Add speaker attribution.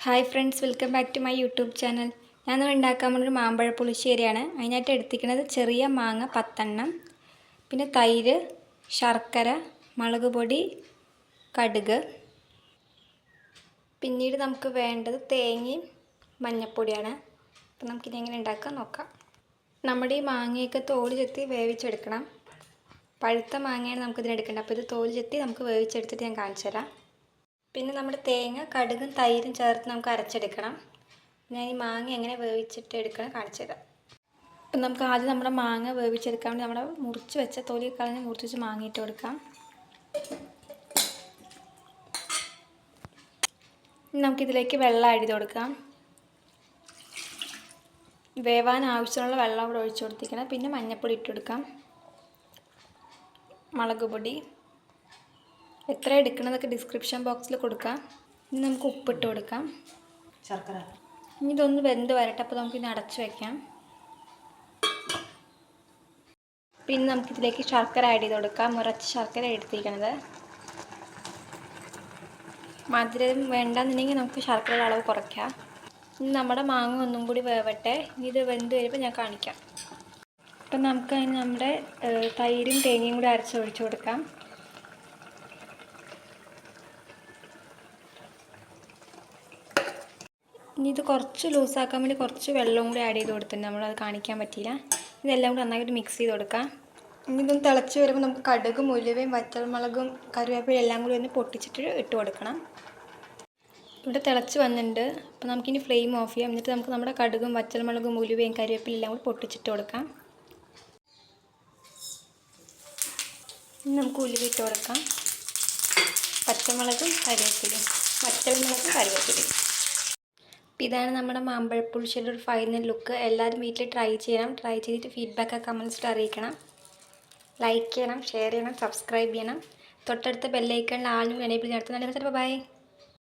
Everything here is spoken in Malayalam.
Speaker 1: Hi friends, welcome back to my YouTube channel. ഞാൻ ഉണ്ടാക്കാൻ പോകുന്നൊരു മാമ്പഴ പുളിശ്ശേരിയാണ്. അതിനായിട്ട് എടുത്തിരിക്കുന്നത് ചെറിയ മാങ്ങ 10 എണ്ണം, പിന്നെ തൈര്, ശർക്കര, മുളക് പൊടി, കടുക്. പിന്നീട് നമുക്ക് വേണ്ടത് തേങ്ങയും മഞ്ഞൾപ്പൊടിയാണ്. അപ്പോൾ നമുക്കിനി എങ്ങനെ ഉണ്ടാക്കാൻ നോക്കാം. നമ്മുടെ ഈ മാങ്ങയൊക്കെ തോല് ചെത്തി വേവിച്ചെടുക്കണം. പഴുത്ത മാങ്ങയാണ് നമുക്കിതിനെടുക്കേണ്ടത്. അപ്പോൾ ഇത് തോല് ചെത്തി നമുക്ക് വേവിച്ചെടുത്തിട്ട് ഞാൻ കാണിച്ചു തരാം. പിന്നെ നമ്മുടെ തേങ്ങ, കടുകും തൈരും ചേർത്ത് നമുക്ക് അരച്ചെടുക്കണം. ഞാൻ ഈ മാങ്ങ എങ്ങനെ വേവിച്ചിട്ട് എടുക്കണം കാണിച്ചു തരാം. അപ്പം നമുക്ക് ആദ്യം നമ്മുടെ മാങ്ങ വേവിച്ചെടുക്കാൻ വേണ്ടി നമ്മുടെ മുറിച്ച് വെച്ച തൊലി കളഞ്ഞ് മുറിച്ച് വെച്ച് മാങ്ങയിട്ട് കൊടുക്കാം. നമുക്കിതിലേക്ക് വെള്ളം ആഡ് ചെയ്ത് കൊടുക്കാം. വേവാൻ ആവശ്യമുള്ള വെള്ളം അവിടെ ഒഴിച്ചു കൊടുത്തിരിക്കണം. പിന്നെ മഞ്ഞൾപ്പൊടി ഇട്ട് കൊടുക്കാം, മുളക് പൊടി. എത്ര എടുക്കണമെന്നൊക്കെ ഡിസ്ക്രിപ്ഷൻ ബോക്സിൽ കൊടുക്കാം. ഇനി നമുക്ക് ഉപ്പിട്ട് കൊടുക്കാം,
Speaker 2: ശർക്കര.
Speaker 1: ഇനി ഇതൊന്ന് വെന്ത് വരട്ടെ. അപ്പോൾ നമുക്കിത് അടച്ച് വയ്ക്കാം. പിന്നെ നമുക്കിതിലേക്ക് ശർക്കര ആഡ് ചെയ്ത് കൊടുക്കാം. മുറച്ച് ശർക്കര എടുത്തിരിക്കണത്. മധുരം വേണ്ടെന്നുണ്ടെങ്കിൽ നമുക്ക് ശർക്കരയുടെ അളവ് കുറയ്ക്കാം. ഇനി നമ്മുടെ മാങ്ങ ഒന്നും കൂടി വേവട്ടെ. ഇനി ഇത് വെന്ത് വരുമ്പോൾ ഞാൻ കാണിക്കാം. അപ്പം നമുക്ക് അതിന് നമ്മുടെ തൈരും തേങ്ങയും കൂടി അരച്ചൊഴിച്ച് കൊടുക്കാം. ഇനി ഇത് കുറച്ച് ലൂസാക്കാൻ വേണ്ടി കുറച്ച് വെള്ളവും കൂടി ആഡ് ചെയ്ത് കൊടുത്തിട്ടുണ്ട്. നമ്മളത് കാണിക്കാൻ പറ്റിയില്ല. ഇതെല്ലാം കൂടി നന്നായിട്ട് മിക്സ് ചെയ്ത് കൊടുക്കാം. ഇനി ഇതൊന്ന് തിളച്ച് വരുമ്പോൾ നമുക്ക് കടുകും ഉലുവയും വറ്റൽമുളകും കറിവേപ്പിലയും എല്ലാം കൂടി ഒന്ന് പൊട്ടിച്ചിട്ട് ഇട്ട് കൊടുക്കണം. ഇവിടെ തിളച്ച് വന്നിട്ടുണ്ട്. അപ്പോൾ നമുക്കിനി ഫ്ലെയിം ഓഫ് ചെയ്യാം. എന്നിട്ട് നമുക്ക് നമ്മുടെ കടുകും വറ്റൽമുളകും ഉലുവയും കറിവേപ്പിലയും എല്ലാം കൂടി പൊട്ടിച്ചിട്ട് കൊടുക്കാം. ഇനി നമുക്ക് ഉലുവ ഇട്ട് കൊടുക്കാം, പച്ചമുളകും കറിവേപ്പിലയും, വറ്റൽമുളകും കറിവേപ്പിലയും. ഇതാണ് നമ്മുടെ മാമ്പഴ പുളിശ്ശേരിയുടെ ഒരു ഫൈനൽ ലുക്ക്. എല്ലാവരും വീട്ടിൽ ട്രൈ ചെയ്യണം. ട്രൈ ചെയ്തിട്ട് ഫീഡ്ബാക്ക് കമൻസിൽ അറിയിക്കണം. ലൈക്ക് ചെയ്യണം, ഷെയർ ചെയ്യണം, സബ്സ്ക്രൈബ് ചെയ്യണം. തൊട്ടടുത്ത ബെല്ലൈക്കണിൽ ആളിനും എനേബിൾ നടത്തുന്നുണ്ടെങ്കിൽ ബൈ.